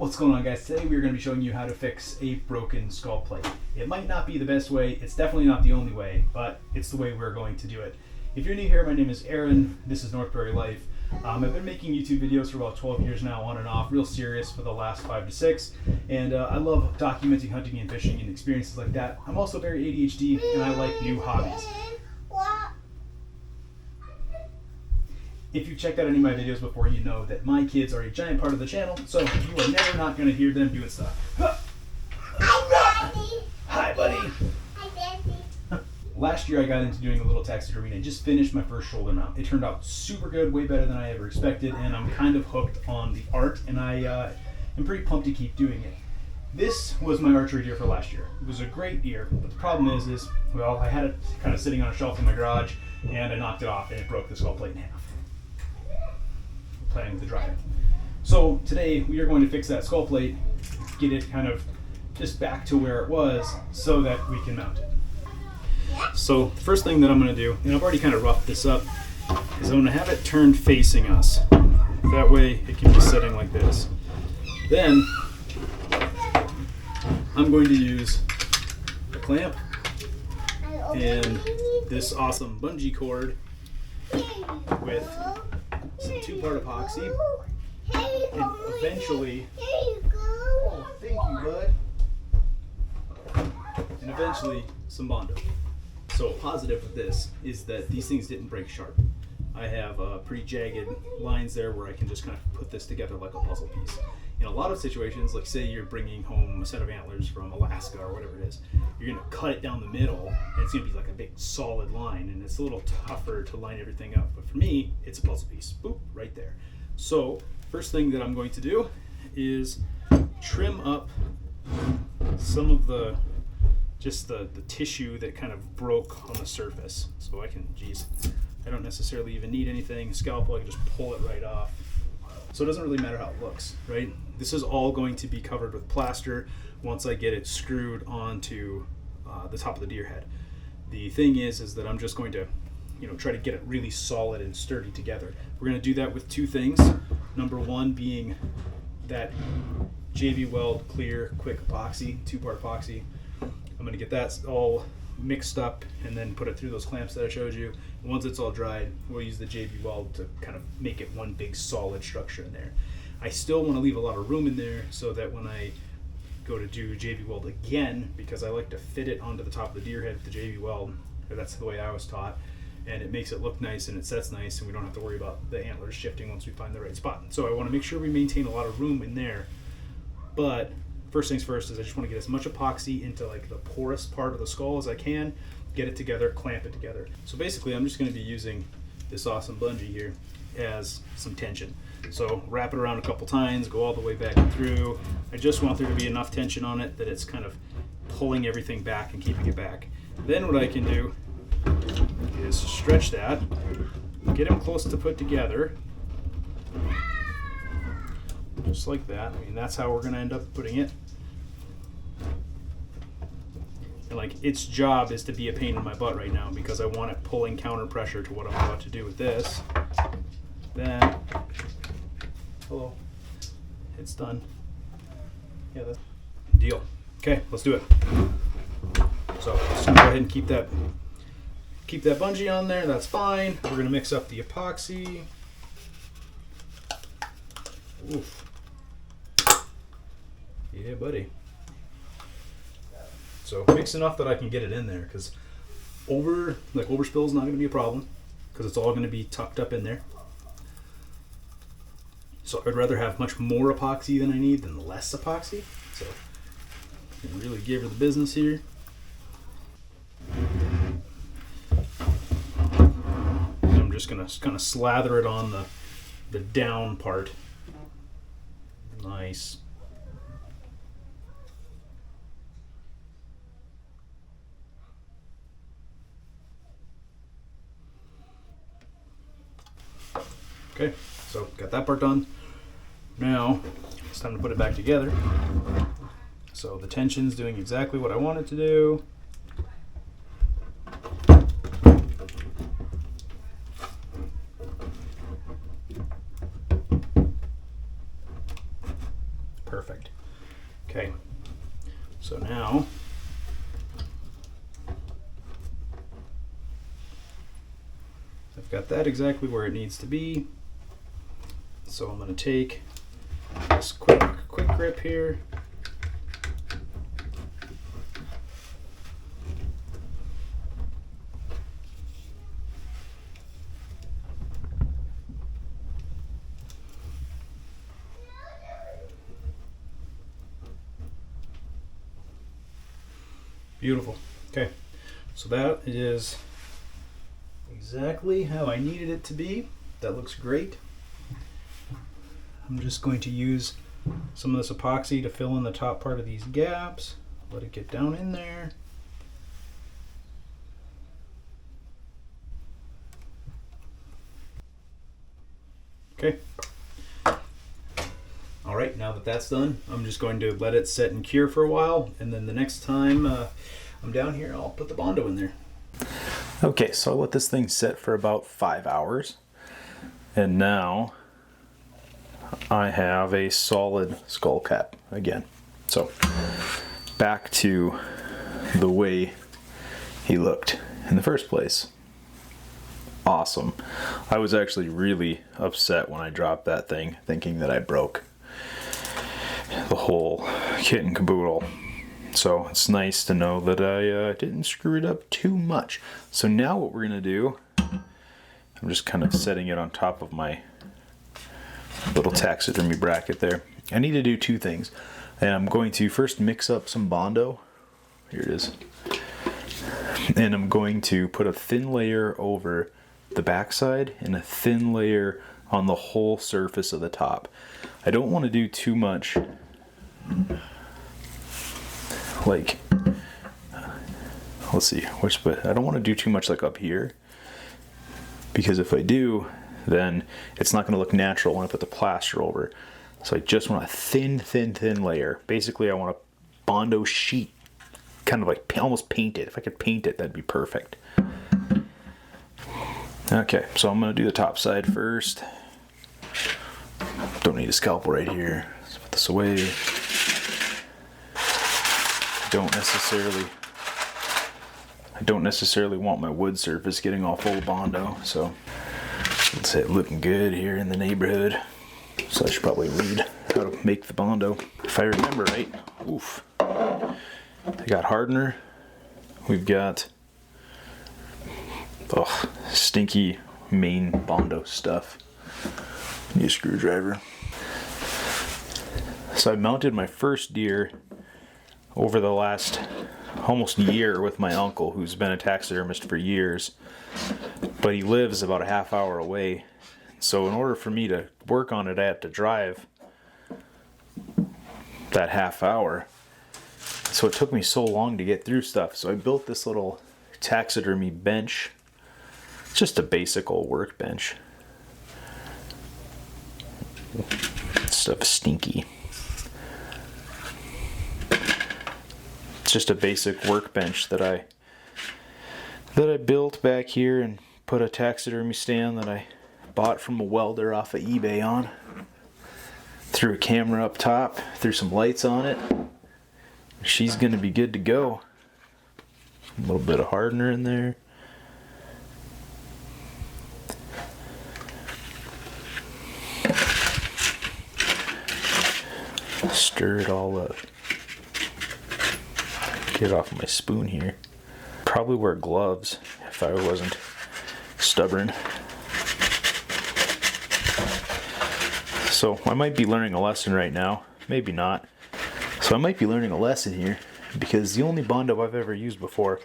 What's going on, guys? Today we're going to be showing you how to fix a broken skull plate. It might not be the best way, it's definitely not the only way, but it's the way we're going to do it. If you're new here, my name is Aaron, this is NPLife. I've been making YouTube videos for about 12 years now, on and off, real serious for the last 5 to 6, and I love documenting hunting and fishing and experiences like that. I'm also very ADHD and I like new hobbies. If you've checked out any of my videos before, you know that my kids are a giant part of the channel, so you are never not going to hear them doing stuff. Hi, Daddy. Hi, buddy. Hi, Daddy. Last year I got into doing a little taxidermy and I just finished my first shoulder mount. It turned out super good, way better than I ever expected, and I'm kind of hooked on the art, and I am pretty pumped to keep doing it. This was my archery deer for last year. It was a great deer, but the problem is, well, I had it kind of sitting on a shelf in my garage, and I knocked it off and it broke the skull plate in half. Planning to dry it. So today we are going to fix that skull plate, get it kind of just back to where it was so that we can mount it. So the first thing that I'm going to do, and I've already kind of roughed this up, is I'm going to have it turned facing us. That way it can be sitting like this. Then I'm going to use a clamp and this awesome bungee cord with some 2-part epoxy, and eventually, oh, thank you, bud, and eventually some Bondo. So a positive with this is that these things didn't break sharp. I have pretty jagged lines there where I can just kind of put this together like a puzzle piece. In a lot of situations, like say you're bringing home a set of antlers from Alaska or whatever it is, you're going to cut it down the middle and it's going to be like a big solid line, and it's a little tougher to line everything up. But for me, it's a puzzle piece. Boop, right there. So first thing that I'm going to do is trim up some of the tissue that kind of broke on the surface. So I can, I don't necessarily even need anything. Scalpel, I can just pull it right off. So it doesn't really matter how it looks, right? This is all going to be covered with plaster once I get it screwed onto the top of the deer head. The thing is that I'm just going to, try to get it really solid and sturdy together. We're going to do that with 2 things. Number 1 being that JB Weld Clear Quick Epoxy, 2-part epoxy. I'm going to get that all mixed up and then put it through those clamps that I showed you. And once it's all dried, we'll use the JB Weld to kind of make it one big solid structure in there. I still want to leave a lot of room in there so that when I go to do JB Weld again, because I like to fit it onto the top of the deer head with the JB Weld, that's the way I was taught, and it makes it look nice and it sets nice, and we don't have to worry about the antlers shifting once we find the right spot. So I want to make sure we maintain a lot of room in there, but first things first is I just want to get as much epoxy into like the porous part of the skull as I can, get it together, clamp it together. So basically I'm just going to be using this awesome bungee here as some tension. So wrap it around a couple times, go all the way back and through. I just want there to be enough tension on it that it's kind of pulling everything back and keeping it back. Then what I can do is stretch that, get them close to put together, just like that. I mean, that's how we're going to end up putting it. And like, its job is to be a pain in my butt right now because I want it pulling counter pressure to what I'm about to do with this. Then, hello, it's done. Yeah, that's deal. Okay, let's do it. So just gonna go ahead and keep that bungee on there. That's fine. We're gonna mix up the epoxy. Oof. Yeah, buddy. So mix enough that I can get it in there, because overspill is not going to be a problem because it's all going to be tucked up in there. So I'd rather have much more epoxy than I need than less epoxy. So I can really give her the business here. And I'm just going to kind of slather it on the down part. Nice. Okay, so got that part done. Now it's time to put it back together. So the tension's doing exactly what I want it to do. Perfect. Okay, so now I've got that exactly where it needs to be. So I'm going to take this quick grip here. Beautiful. Okay, so that is exactly how I needed it to be. That looks great. I'm just going to use some of this epoxy to fill in the top part of these gaps. Let it get down in there. Okay. All right, now that that's done, I'm just going to let it set and cure for a while, and then the next time I'm down here, I'll put the Bondo in there. Okay, so I let this thing sit for about 5 hours, and now I have a solid skull cap again. So back to the way he looked in the first place. Awesome. I was actually really upset when I dropped that thing, thinking that I broke the whole kit and caboodle. So it's nice to know that I didn't screw it up too much. So now what we're gonna do, I'm just kind of setting it on top of my little taxidermy bracket there. I need to do two things. And I'm going to first mix up some Bondo. Here it is. And I'm going to put a thin layer over the backside and a thin layer on the whole surface of the top. I don't want to do too much like, let's see, but I don't want to do too much like up here, because if I do, then it's not going to look natural when I put the plaster over. So I just want a thin layer. Basically I want a Bondo sheet, kind of like almost painted. If I could paint it, that'd be perfect. Okay, so I'm going to do the top side first. Don't need a scalpel right here. Let's put this away. I don't necessarily want my wood surface getting all full of Bondo, so let's say it looking good here in the neighborhood. So I should probably read how to make the Bondo. If I remember right, oof. I got hardener. We've got stinky main Bondo stuff. Need a screwdriver. So I mounted my first deer over the last almost year with my uncle, who's been a taxidermist for years, but he lives about a half hour away. So in order for me to work on it, I have to drive that half hour. So it took me so long to get through stuff. So I built this little taxidermy bench. It's just a basic old workbench. Stuff is stinky. It's just a basic workbench that I built back here and put a taxidermy stand that I bought from a welder off of eBay on. Threw a camera up top, threw some lights on it. She's gonna be good to go. A little bit of hardener in there. Stir it all up. Get off my spoon here. Probably wear gloves if I wasn't stubborn. So I might be learning a lesson right now, maybe not. So I might be learning a lesson here, because the only Bondo I've ever used before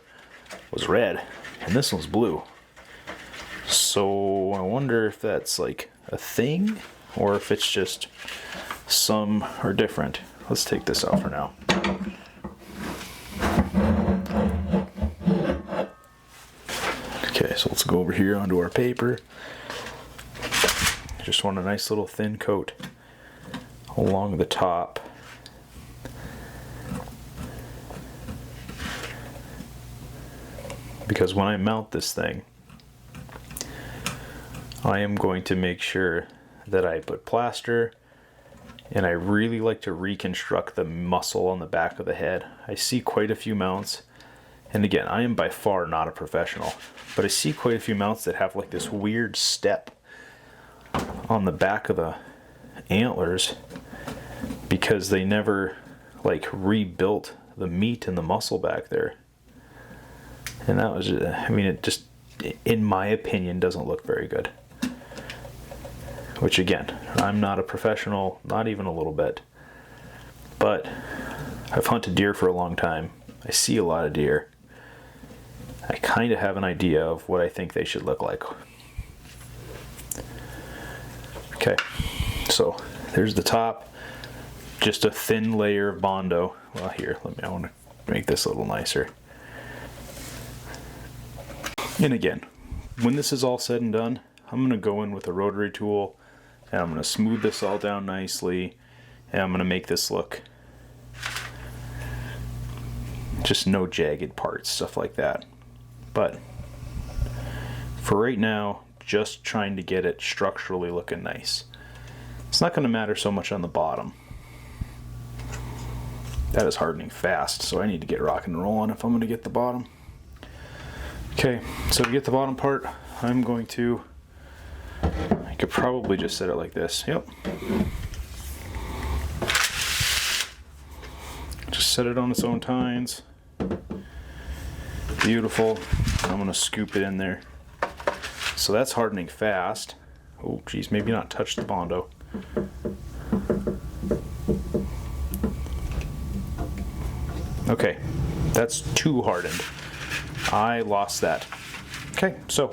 was red, and this one's blue. So I wonder if that's like a thing, or if it's just some are different. Let's take this out for now. Okay, so let's go over here onto our paper. Just want a nice little thin coat along the top. Because when I mount this thing, I am going to make sure that I put plaster and I really like to reconstruct the muscle on the back of the head. I see quite a few mounts, and again, I am by far not a professional, but I see quite a few mounts that have like this weird step on the back of the antlers because they never like rebuilt the meat and the muscle back there. And that was, I mean, it just, in my opinion, doesn't look very good. Which again, I'm not a professional, not even a little bit. But I've hunted deer for a long time. I see a lot of deer. I kind of have an idea of what I think they should look like. Okay, so there's the top. Just a thin layer of Bondo. Well, here, I want to make this a little nicer. And again, when this is all said and done, I'm going to go in with a rotary tool and I'm going to smooth this all down nicely, and I'm going to make this look just no jagged parts, stuff like that. But for right now, just trying to get it structurally looking nice. It's not going to matter so much on the bottom. That is hardening fast, so I need to get rock and roll on if I'm going to get the bottom. Okay, so to get the bottom part, I'm going to, I could probably just set it like this. Yep. Just set it on its own tines. Beautiful. I'm going to scoop it in there. So that's hardening fast. Oh, geez, maybe not touch the Bondo. Okay, that's too hardened. I lost that. Okay, so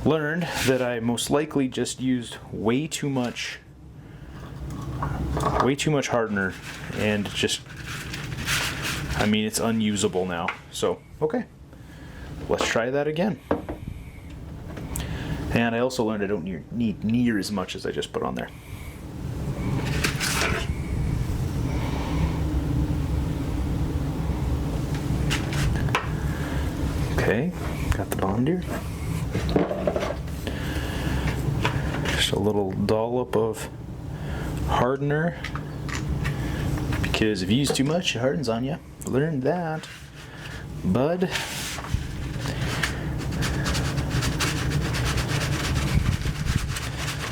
learned that I most likely just used way too much hardener, and just, I mean, it's unusable now. So, okay, let's try that again. And I also learned I don't need near as much as I just put on there. Okay, got the Bondo. Just a little dollop of hardener, because if you use too much, it hardens on you. Learned that, bud.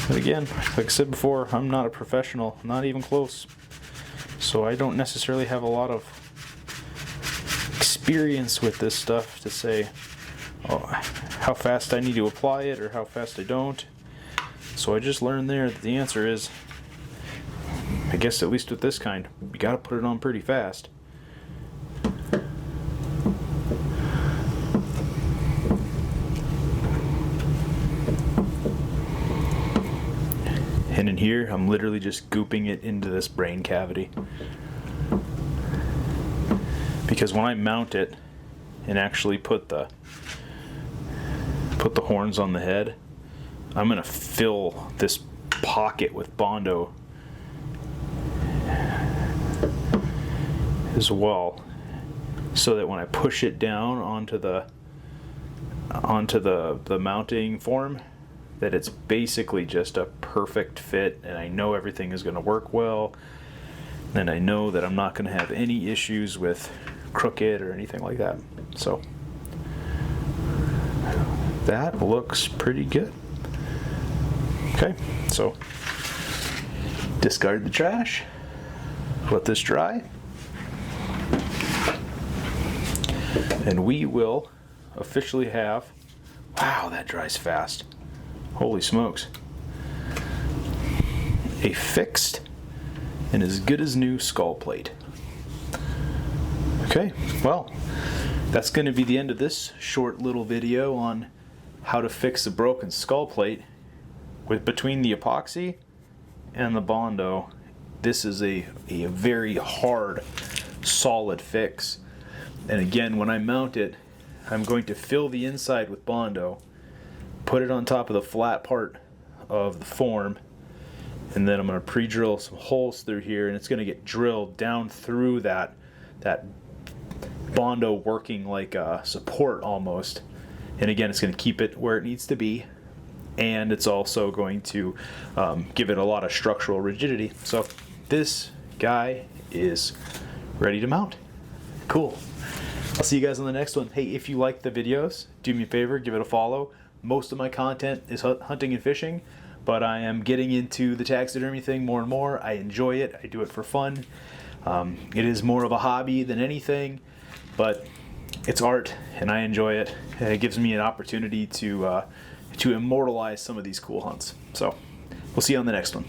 But again, like I said before, I'm not a professional, not even close. So I don't necessarily have a lot of experience with this stuff to say how fast I need to apply it or how fast I don't. So I just learned there that the answer is, I guess at least with this kind, you gotta put it on pretty fast. And in here, I'm literally just gooping it into this brain cavity. Because when I mount it and actually put the horns on the head, I'm gonna fill this pocket with Bondo as well, so that when I push it down onto the mounting form, that it's basically just a perfect fit, and I know everything is going to work well, and I know that I'm not going to have any issues with crooked or anything like that. So that looks pretty good. Okay, so discard the trash, let this dry, and we will officially have, wow, that dries fast. Holy smokes. A fixed and as good as new skull plate. Okay, well, that's going to be the end of this short little video on how to fix a broken skull plate. Between the epoxy and the Bondo, this is a very hard, solid fix. And again, when I mount it, I'm going to fill the inside with Bondo, put it on top of the flat part of the form, and then I'm going to pre-drill some holes through here, and it's going to get drilled down through that Bondo, working like a support almost. And again, it's going to keep it where it needs to be, and it's also going to give it a lot of structural rigidity. So this guy is ready to mount. Cool. I'll see you guys on the next one. Hey, if you like the videos, do me a favor, give it a follow. Most of my content is hunting and fishing, but I am getting into the taxidermy thing more and more. I enjoy it. I do it for fun. It is more of a hobby than anything, but it's art and I enjoy it. It gives me an opportunity to immortalize some of these cool hunts. So we'll see you on the next one.